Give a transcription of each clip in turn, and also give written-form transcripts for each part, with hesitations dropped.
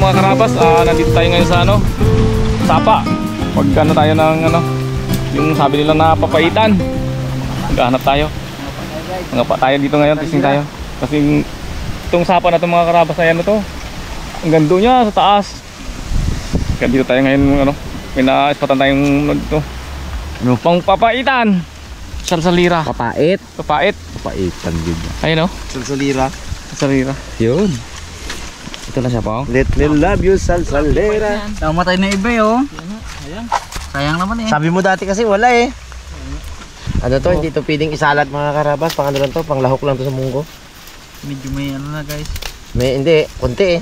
Mga karabas, nandito tayo ngayon sa Sapa. Pag tayo ng yung sabi nila na papaitan. Maghahanap tayo. Mga pa tayo dito ngayon, testing tayo. Kasi itong Sapa na itong mga karabas, ayan to. Ang gando niya sa taas. Kaya dito tayo ngayon, may na-spotan tayong dito. Pang papaitan. Salsalira. Papait. Papaitan yun. Ayun Salsalira. Yun. Ito na siya po. Let me love you, salsalera. Namatay na iba sayang naman eh. Sabi mo dati kasi wala eh. Ano to, hindi to pwedeng isalad mga karabas. Pang ano lang to, pang lahok lang to sa munggo. Medyo may ano na guys. May hindi, konti eh.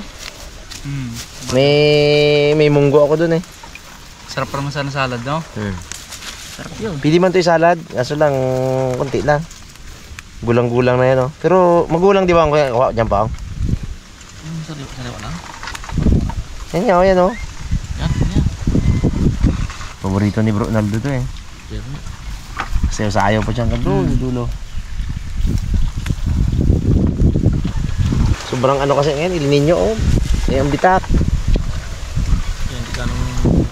May munggo ako dun eh. Sarap naman sana salad, no? Sarap yun. Pili man to isalad, kaso lang konti lang. Gulang-gulang na yan oh. Pero magulang di ba ang kuha dyan pa? Sariwa lang. Yan o, yan o. Yan. Paborito ni Bro Naldo to eh. Kasi sayaw pa dyan ka bro, dulo. Sobrang ano kasi ngayon, Il Nino oh. Ay ang bitak. Yan, ganun.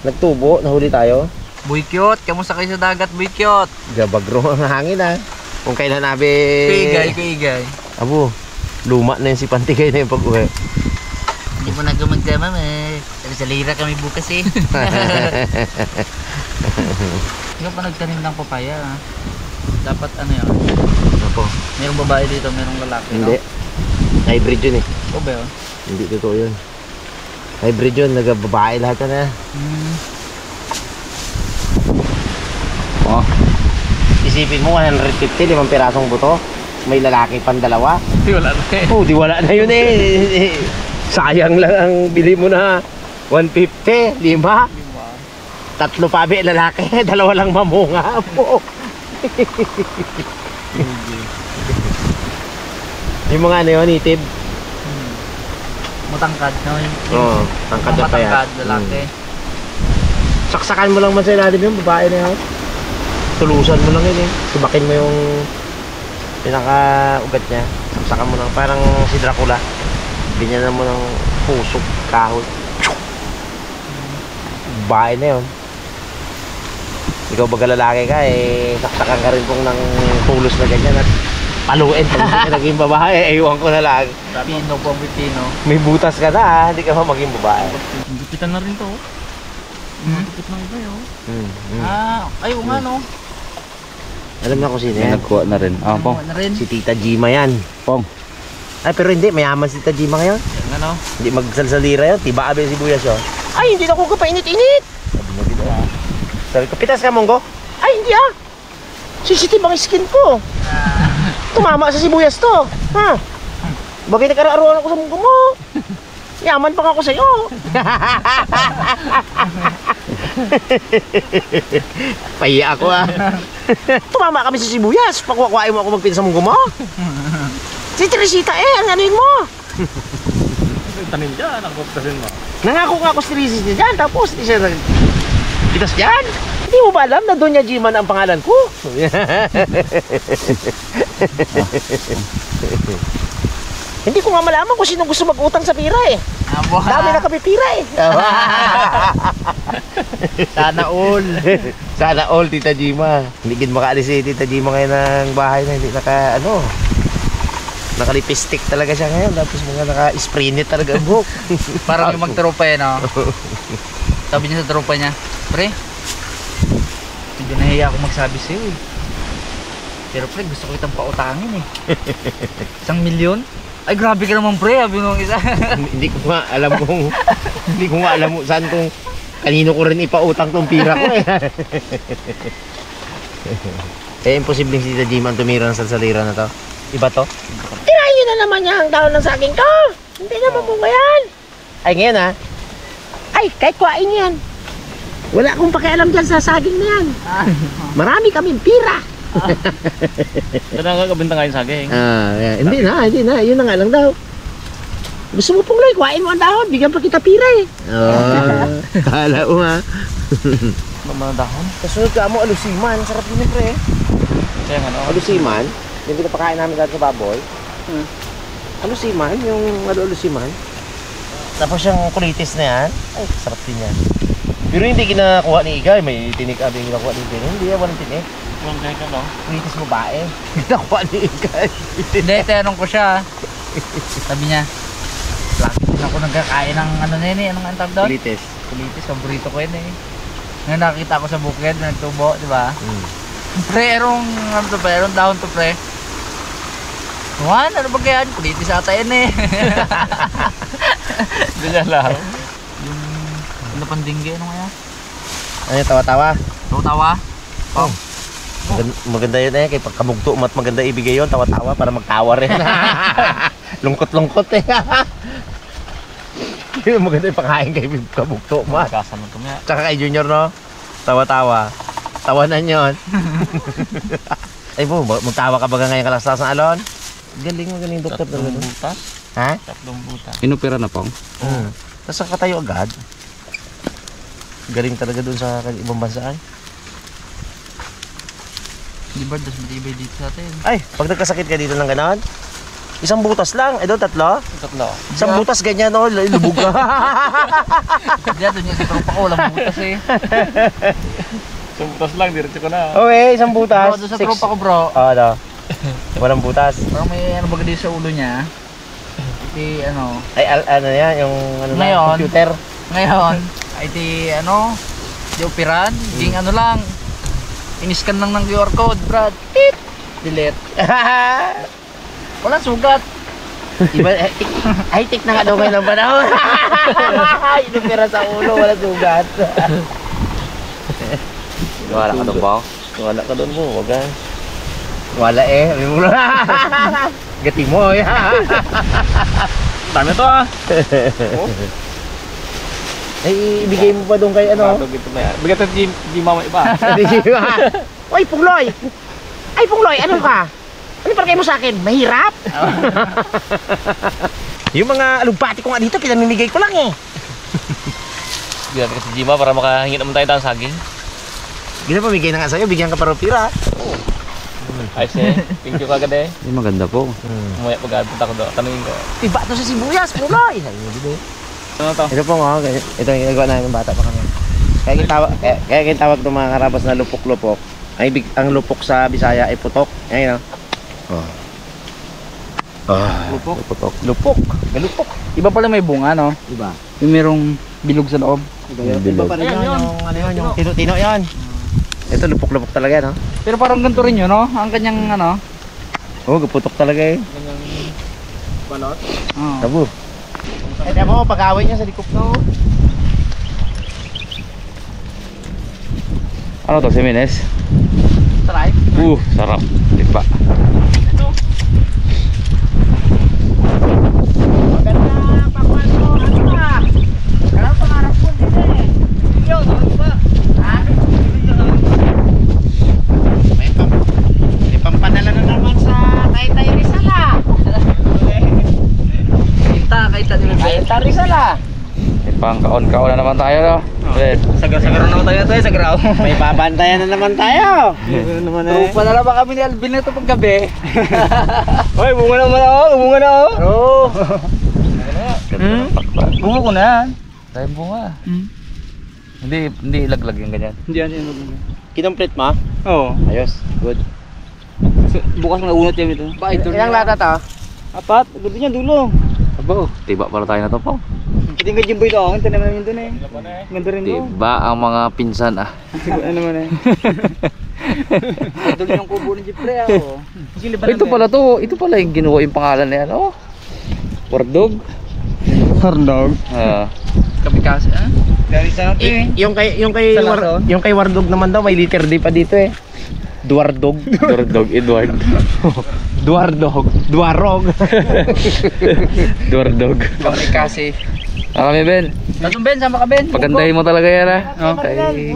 Nagtubo, nahuli tayo. Boy cute, kamusta kayo sa dagat, boy cute? Gabagro ang hangin ah. Kung kailan nabi... Kaigay. Abo, luma na yun si Pantigay na yung pag-uwi. Hindi mo na gumagdama, sa lira kami bukas eh. Hindi pa nagtanim ng papaya. Dapat ano yan? Ako? Merong babae dito, merong lalaki. Hindi. No? Hybrid yun eh. O ba yun? Hindi totoo yun. Hybrid yun, nagbabae lahat na. Oh. Isipin mo 150, 5 pirasong buto. May lalaki pang dalawa. Di wala na eh. Oh, di wala na yun eh. Sayang lang ang bili mo na 150, 5. Tatlo pa ba lalaki, dalawa lang mamunga po. Yung mga ano yun, native. Matangkad, no? Oo, tangkad na pa yan. Matangkad, lalaki. Saksakan mo lang man sa ilalim yung babae na yun. Tulusan mo lang yun eh. Subakin mo yung pinaka-ugat niya. Saksakan mo lang, parang si Dracula. Binyanan mo ng pusok, kahoy. Babae na yun. Ikaw baga lalaki ka eh, saksakan ka rin kung ng tulos na ganyan at paluin pag hindi ka naging babae, ewan ko na lang. Pino po ang Pino. May butas ka na, hindi ka pa maging babae. Gupitan na rin to. Gupit ng iba yun. Ayaw nga no. Alam na kung sino yan. Nagkuha na rin. Pong. Si Tita Gima yan. Pong. Ay pero hindi, mayaman si Tita Gima ngayon. Ano? Hindi magsalsalira yun, tiba abe si Buyas yun. Ay hindi na ko kapainit-init. Sabi mo dito ah. Sabi ko, pitas ka monggo? Ay hindi ah. Sensitive ang skin ko. Tumama sa sibuyas to. Ha? Bagay nagkararuan ako sa munggo mo. Yaman pa ako sa'yo. Pahiya ako ah. Tumama kami sa sibuyas. Pakuha-kuhain mo ako magpinta sa munggo mo. Si Teresita ano yun mo? Tanim dyan, ang kuptasin mo. Nangako nga ako si Teresita dyan. Tapos di siya nagpitas dyan. Hindi mo ba alam na Doña Gima ang pangalan ko? Hindi ko nga malaman kung sino gusto mag-utang sa pira eh. Dami na kami pira eh. Sana all. Sana all, Tita Gima. Hindi gin makaalis si Tita Gima ngayon ng bahay na hindi nakalipistik talaga siya ngayon. Tapos mga naka-spray net talaga ang buhok. Parang yung magtropa yan no? Sabi niya sa tropa niya, pre, medyo nahiya ako magsabi sa'yo eh. Pero pre, gusto ko itang pautangin eh. 1 milyon? Ay grabe ka naman pre, sabi nung isa. Hindi ko nga alam kung saan kung Kanino ko rin ipautang tong pira ko eh. Eh, imposibleng si Tita Jim ang tumira ng salsalira na to. Iba to? Tirahin nyo na naman niya ang daon ng saging ko. Hindi na mabunga yan. Ay, ngayon ha? Ay, kahit kuhain yan. Wala akong pakialam dyan sa saging na yan. Marami kaming pira. Ganda nga kabinta nga yung saging. Yeah. Hindi na. Yun na nga lang daw. Gusto mo pong Loy, kuhain mo ang dahon. Bigyan pa kita pira eh. Kala mo ha. Mga dahon. Kasunod ka mo, alusiman. Sarap yun pre. Kaya nga no. Alusiman, yung pinapakain namin dati sa baboy. Alusiman, yung alusiman. Tapos yung kulitis na yan, ay sarap din yan. Pero hindi kinakuha ni Igay, may tinik abing kinakuha ni Igay. Hindi yan, walang tinik. Walang tinik no? Kulitis babae. Kinakuha ni Igay. Hindi, tinanong ko siya. Sabi niya, lagi din ako nagkakain ng ano na yun eh. Anong antag doon? Kulitis. Kulitis, paborito ko yun eh. Ngayon nakakita ko sa bukid, nagtubo, di ba? Pre, erong ano to pre, erong dahon to pre. Juan, ano ba kaya? Kulitis ata yun eh. Hindi niya alam. Yung ano pandingge, ano kaya? Ano yung tawa-tawa? Tawa-tawa? Oh. Maganda yun eh, kay pagkamugto mat maganda ibigay yun, tawa-tawa para magtawa rin. Lungkot-lungkot eh. Maganda yung pakain kay kamugto mat. Kasama ito nga. Tsaka kay Junior no, tawa-tawa. Tawanan yun. Ay po, magtawa ka ba ngayon kalastasan Alon? Galing doktor Tatlong talaga. butas. Ha? Tatlong butas. Inopera na pong? Tapos nakatayo agad. Galing talaga dun sa ibang bansaan. Di ba, das matibay dito sa atin. Ay, pag nagkasakit ka dito ng ganon, isang butas lang. Eh doon, tatlo. Tatlo. Isang butas ganyan, no? Lubog ka. Diyan, doon yung sa tropa ko, walang butas eh. Isang butas lang, diretso ko na. Okay, isang butas. Bro, doon sa tropa ko bro, Ano? Walang butas. parang may ano baga dito sa ulo niya. Iti ano, Ay, ano yan, yung ano na, Ngayon. computer. ngayon, ay di ano, di operan, ding ano lang, in-scan lang ng QR code, Brad. Tit! Delete. Wala sugat. Iba, high-tech na nga daw ngayon ang panahon. Inupira sa ulo, wala sugat. Wala ka doon ba? Wala ka doon mo, wag ka. Wala eh, sabi mo na. Gati mo, Dami to ah. Ay, ibigay mo pa doon kay ano? Ito na yan. Bigyan tayo di mama iba. Oy, Pungloy! Ay, Pungloy, ano ka? Ano para kayo mo sa akin? Mahirap? Yung mga alugbati ko nga dito, pinamimigay ko lang eh. Bigyan tayo si Jima para makahingi naman tayo ng saging. Ginapamigay na nga sa'yo, bigyan ka pa rin pira. Ayos eh. Thank you kagad eh. Yung maganda po. Umaya pag-apunta ko doon. Tanungin ko. Iba to sa sibuyas, Pungloy! Sabi mo dito. Ano to? Ito po nga, ito yung ginagawa namin ng bata pa kami. Kaya kinatawag itong mga karabas na lupok-lupok. Ang lupok sa Bisaya ay putok. Ayun o. Lupok? Lupok. Galupok. Iba pala may bunga, no? Diba? Yung merong bilog sa loob. Iba pa rin yun, yung ano yun, yung tino-tino yun. Ito lupok-lupok talaga, no? Pero parang ganito rin yun, no? Ang kanyang ano. Oo, putok talaga eh. Balot? Oh. Tabu. Eh, mo, pag-away niya sa likop no. Ano to? Semines? Try. Sarap. Diba? Maganda pakuan mo, ano ba? Kaya pangarap ko din eh. Yun, ano ba? Ha? May pampadala na naman sa Taytay Rizal ah. Kita nila. Taytay Rizal ah. May pang kaon-kaon na naman tayo no? Sagar-sagar na tayo ito eh, sagraw. May babantayan na naman tayo. Trupa na lang ba kami ni Alvin na ito pag gabi? Hoy, bunga naman ako, bunga na ako. Oo. Bunga ko na yan. Tayo bunga. Hindi ilaglag yung ganyan. Hindi yan yung Kinomplete mo? Oo. Ayos, good. Bukas mga unot yan ito. Ba, ito Ilang lata to? Apat, gusto niya dulo. Abo, tiba pala tayo na to po. Kitingin yung boy doon, ito naman yun doon eh. Ganda rin doon. Tiba ang mga pinsan ah. Ano naman eh. Idol yung kubo ng Jeffrey ako. Ito pala to, ito pala yung ginawa yung pangalan na yan oh. Wardog. Hardog. Ah. Kamikasi ah. Yung kay Wardog naman daw may liter D pa dito eh. Duardog. Duardog, Edward. Duardog. Duarog. Duardog. Kami kasi. Kami, Ben. Tatong Ben, sama ka Ben. Pagandahin mo talaga yan, ha? Kay...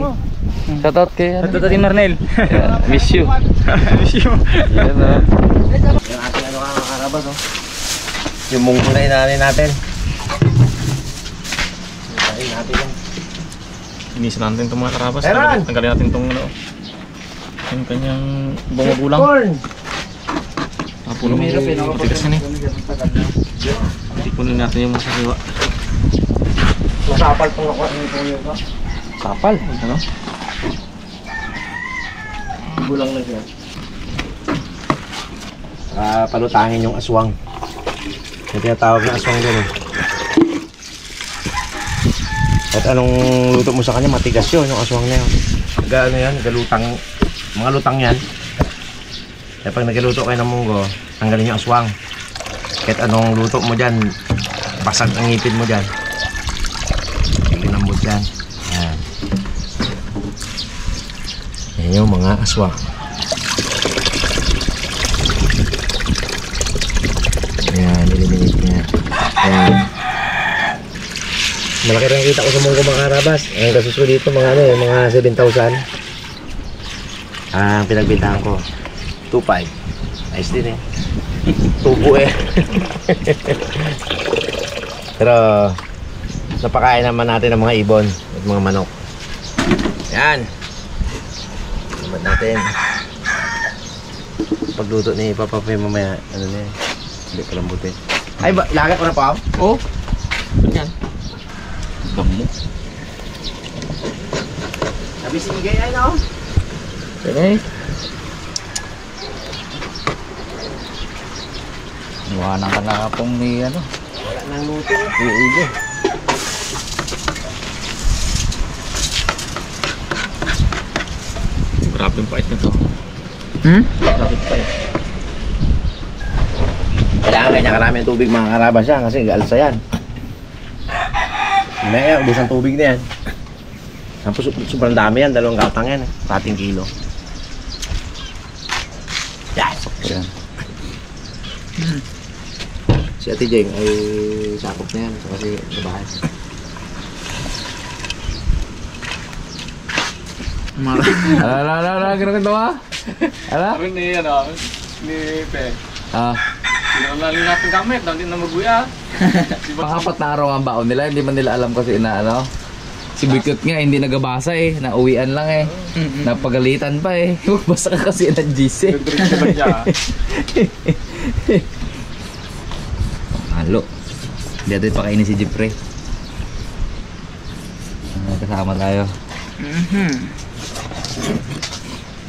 Shoutout kay... Shoutout kay Marnel. Miss you. Miss you. Yan, ha? Yung ating ano ka karabas oh. Yung munggo na inanin natin. Inanin natin yan. Inisan natin itong mga karabas. Meron! Tanggalin natin itong ano. Yung kanyang bumagulang. Corn! Puno mo matigas yan eh. Tipunin natin yung masariwa. Masapal pong ako ang ito yun. Sapal. Ano? Gulang na siya. Palutangin yung aswang. Yung tinatawag na aswang dyan eh. At anong luto mo sa kanya, matigas yun, yung aswang na yun. Ano yan, galutang, mga lutang yan. Kaya pag nagaluto kayo ng munggo, tanggalin yung aswang. Kahit anong luto mo dyan, basag ang ngipin mo dyan. Pinambot yan. Yan. Yan yung mga aswang. Ayan, eliminate niya. Ayan. Malaki rin kita ko sa munggo mga karabas. Ang kasuso dito mga ano, mga 7,000. Ang pinagbintahan ko 2,500. Nice din eh. Tubo eh. Pero napakain naman natin ng mga ibon at mga manok. Yan. Naman natin. Pagluto ni Papa Fe mamaya, ano na yan. Hindi pa lambutin. Ay, lagat ko na pa ako? Oo. Yan. Damo. Sabi si Miguel, ay no? Okay. Iwanan ka na pong ni ano. Wala nang luto. Iigo. Grabe yung pait nito. Grabe pa eh. Kailangan kanya karami ang tubig mga karabas yan kasi gaalsa yan. May ubos ang tubig na yan. Tapos sobrang dami yan, 2 gatang yan eh. 4 kilo. Yes! Yan. Si Ate Jeng ay sakop na yan kasi sa bahay. Ala, ganun ka ba? Ala? Sabi ni, ano, ni Pe. Sinalalim natin gamit, hindi na mag-uya. Pang-4 na araw ang baon nila, hindi man nila alam kasi na ano. Si Bikot nga hindi nagabasa eh, nauwian lang eh. Napagalitan pa eh. Basta ka kasi ng GC. Nag-drink naman niya. Halo. Hindi natin pakainin si Jeffrey. Kasama tayo.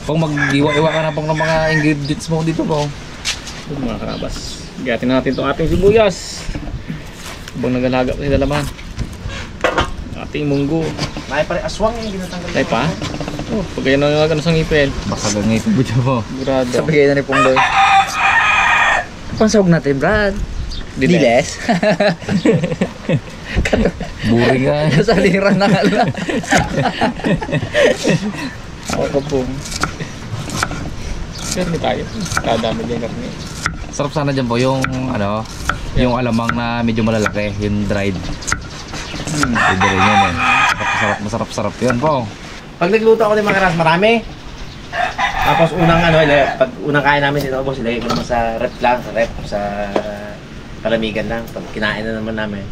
Pang mag-iwa-iwa ka na pang ng mga ingredients mo dito po. Mga karabas. Gayatin natin itong ating sibuyas. Habang nagalaga pa sa laman. Ating munggo. May pare aswang yung ginatanggal. Tay pa? Oh, pag ganyan na nagano sa ngipin. Baka gangit mo dyan mo. Sigurado. Sabigay na ni Pongdoy. Pansawag natin, Brad. Diles? Boring nga. Kasaliran na nga lang. Ako pa po. Karni tayo. Kadami din karni. Sarap sana dyan po yung ano, yung alamang na medyo malalaki, yung dried. Pwede rin yun eh. Masarap yun po. Pag nagluto ako ng mga karas, marami. Tapos unang ano, pag unang kain namin sinubos, ilagay ko naman sa rep lang, sa palamigan lang. Pag kinain na naman namin.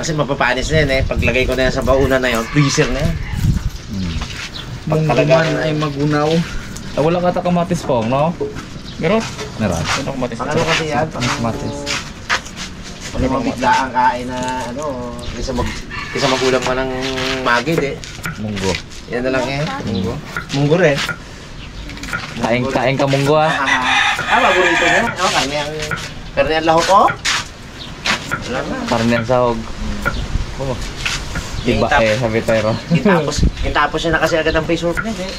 Kasi mapapanis na yan eh. Paglagay ko na yan sa baunan na yun, freezer na yan. Pag talaga ay magunaw. Wala ka kamatis po, no? Meron? Meron. Ano kumatis? pang ano kasi yan, pang Kamatis. pag mga bigla ang kain na ano, kaysa magulang mo ng magid eh. Munggo. Yan na lang eh. Munggo. Munggo rin. Kain ka munggo ah. Paborito niya. Ano, karne ang lahok ko? Wala na. Parang yan sahog. Oh. Diba eh, sabi tayo. Gintapos siya na kasi agad ang Facebook niya eh.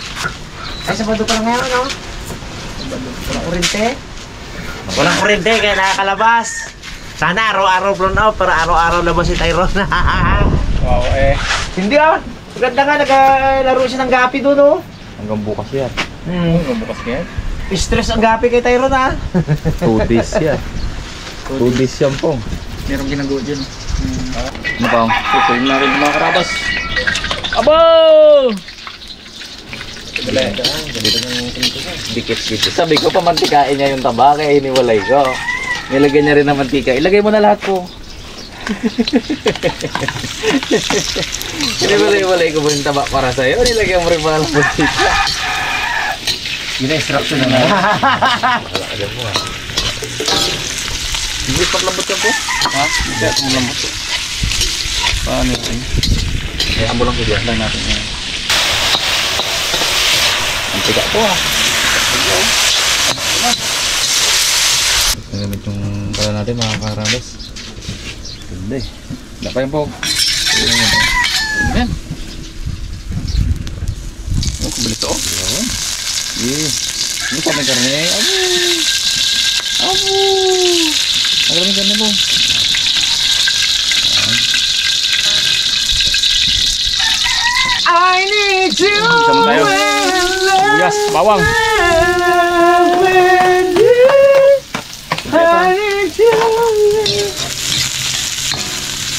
Ay, Sabado pa lang ngayon, no? Walang kurente. Walang kurente, kaya nakakalabas. Sana araw-araw blown out para araw-araw labas si Tyrone. Oo eh. Hindi ah. Maganda nga, naglalaro siya ng gapi doon oh. Hanggang bukas yan. Hanggang bukas yan. Stress ang gapi kay Tyrone ah. 2 days yan. 2 days yan po. Merong ginagawa dyan. Ano pa? Pupuin na rin mga karabas. Abo! Dikit-dikit. Sabi ko, pamantikain niya yung taba, kaya iniwalay ko. Nilagyan niya rin ng mantika. Ilagay mo na lahat po. Iniwalay ko ba yung taba para sa'yo? Nilagyan mo rin ba ng mantika? Gina-instruction na nga. Hindi paglambot yan po. Ha? Hindi ako malambot. Paano yun? Kaya mo lang ko dyan. Lang natin yan. Ang tiga po ah. Nagamit yung pala natin mga karabas. Ganda eh. Wala pa yung po. Ayan. Oh, kubilis to oh. Ini pa may karne. Abo! Abo! Ang may karne po. I need you. Isa mo tayo. Buyas, bawang.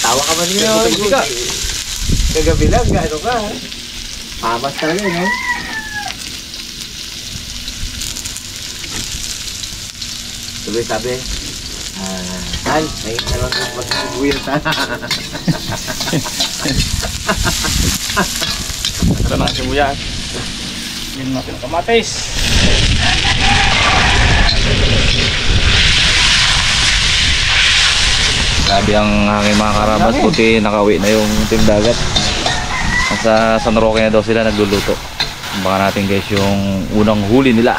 Tawa ka ba niyo? Kagabi lang, gaano ka? Pamas talaga no? Sabi, Tal, may naman kong magsibuyas ha. Ito na ang sibuyas. Yan natin ang kamatis. Grabe ang hangin mga karabas. Buti nakauwi na yung team dagat. Sa San Roque na daw sila nagluluto. Baka natin guys yung unang huli nila.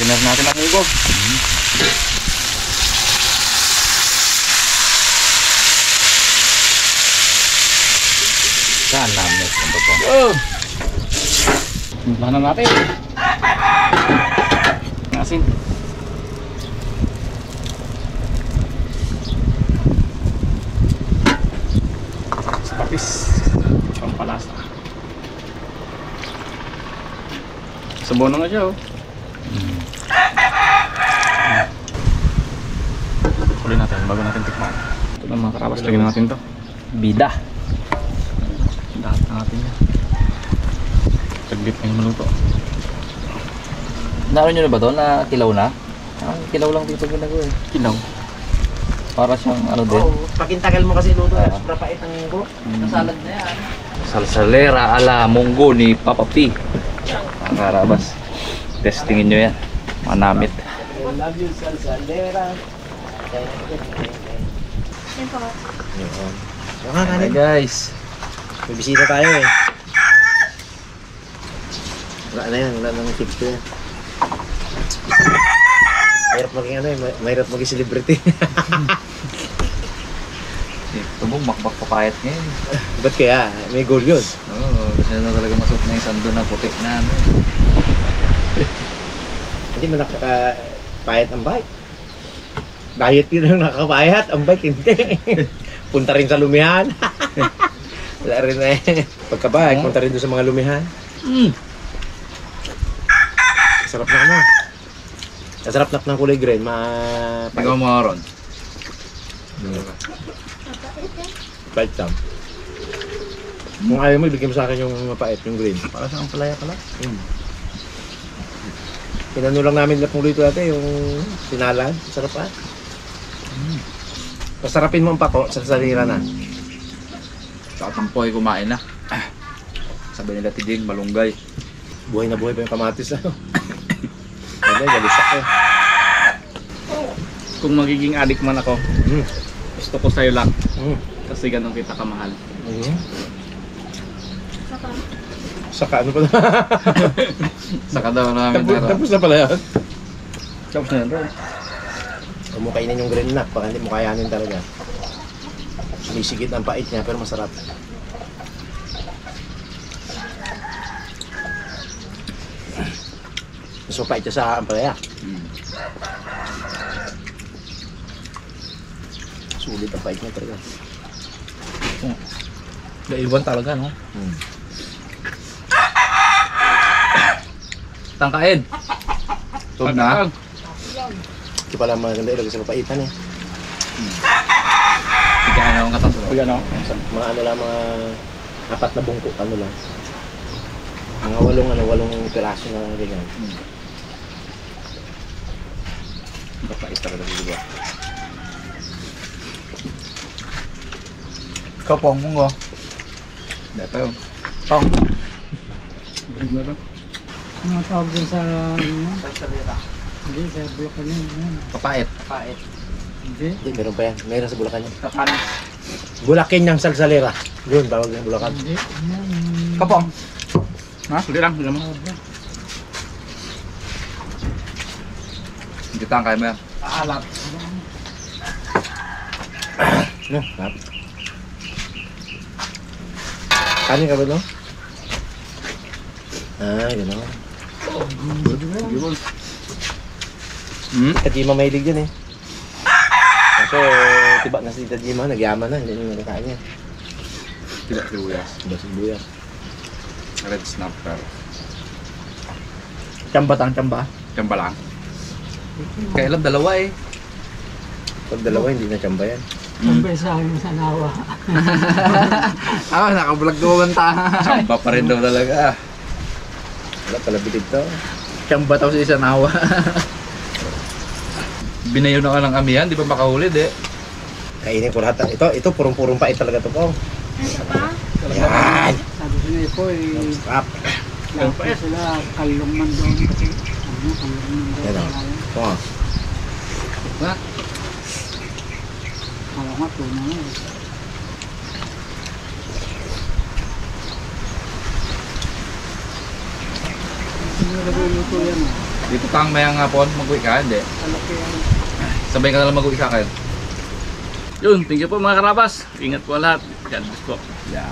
Lagyan natin ang hugog. Saan namin ito po? Bahanan natin. Asin. Tapis. Pampalasa. Sabaw na nga siya oh. Huli natin bago natin tikman. Ito na mga karabas. Lagyan natin to. Bida. Lahat na natin yan. Saglit na yung maluto. Naroon nyo na ba ito na kilaw na? Kilaw lang dito ginagawa eh. Kilaw. Para siyang ano din. Oo, pakintagal mo kasi luto, sobra pait ang munggo. Nasalad na yan. Salsalera ala munggo ni Papa P. Mga karabas. Testingin nyo yan. Manamit. I love you, salsalera. Hi guys. May bisita tayo eh. Wala na yan, wala nang tip ko yan. Mahirap maging ano eh, mahirap maging celebrity. Tubong makbak papayat ngayon. Ba't kaya? May goal yun. Oo, kasi na talaga masuk na yung sando na puti na ano. Hindi mo nakapayat ang bike. Diet yun ang nakapayat, ang bike hindi. Punta rin sa lumihan. Wala rin eh. Pagka-bike, punta rin doon sa mga lumihan. Sarap na ano. Sarap na ng kulay green. Ikaw mga ron. Pait tam. Kung ayaw mo, ibigay mo sa akin yung mapait, yung green. Para sa ang palaya pala. Pinano lang namin lapong luto natin, yung sinalad. Sarap ah. Pasarapin mo ang pako sa salira na. Katampoy kumain na. Sabi nila Tiding, malunggay. Buhay na buhay pa yung kamatis. Ano? Hindi, galisak eh. Kung magiging addict man ako, gusto ko sa'yo lang. Kasi ganun kita kamahal. Saka ano pala? Saka daw namin Tapos na pala yan. Tapos na yan bro. Kung mo kainin yung green nut, baka hindi mo kayanin talaga. Sumisigit ang pait niya pero masarap. Mas mapait siya sa ampalaya. Sulit ang pait niya talaga. Naiwan talaga, no? Tangkain. Tug na. Hindi pala maganda ilagay sa mapaitan eh. Bigyan na akong katatlo. Mga ano lang, mga 4 na bungko, ano lang. Mga 8 piraso na ganyan. Mapait talaga diba? Ikaw po, munggo. Dito yun. Tong. Ano tawag din sa hindi, sa Bulacan yun. Papait. Hindi. Hindi, meron pa yan. Meron sa Bulacan yan. Kakan. Bulacan ng Salsalera. Yun, bawag ng Bulacan. Hindi. Yan. Kapong. Ha? Hindi lang. Hindi lang. Hindi tangkay mo yan. Alap. No, hap. Kanin ka ba no? Ay, gano'n. Tajima mahilig dyan eh. Kaso, tiba na si Tajima, nagyaman na, hindi nyo nakakain niya. Tidak sibuyas. Sibuyas. Red snapper. Tsamba tang tsamba. Tsamba lang. Kailan dalawa eh. Pag dalawa, hindi na tsamba yan. Kumpay sa akin sa nawa. Nakabulag naman ta. Tsamba pa rin daw talaga. Wala pala bitid to. Tsamba daw sa isang nawa. Binayo na ka ng amihan, di ba makahuli de? Kainin ko lahat. Ito purong-purong pait talaga to po. Yan! Sabi ko na po eh. Stop! Lahat sila kalong man doon. Kasi ano, kalong man doon. Yan o. Ito nga. Ha? Kala nga po na eh. Hindi na nagluluto yan eh. Dito tang mayang hapon, mag-uwi ka, hindi? Kalaki yan. Sabay ka na lang mag-uwi sa akin. Yun, thank you po mga karabas. Ingat po lahat. God bless po. Yeah.